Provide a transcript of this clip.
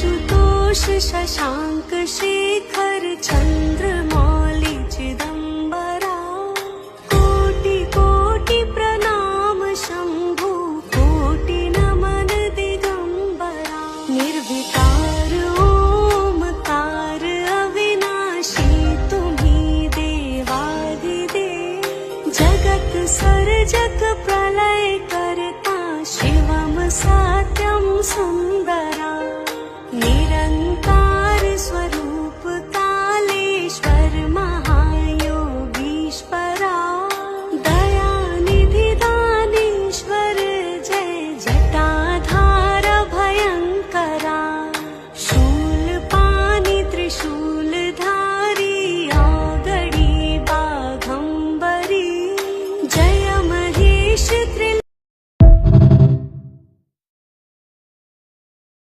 आशुतोष शशांक शेखर चंद्रमौली चिदंबरा कोटि कोटि प्रणाम शंभु कोटि नमन दिगंबरा निर्विकार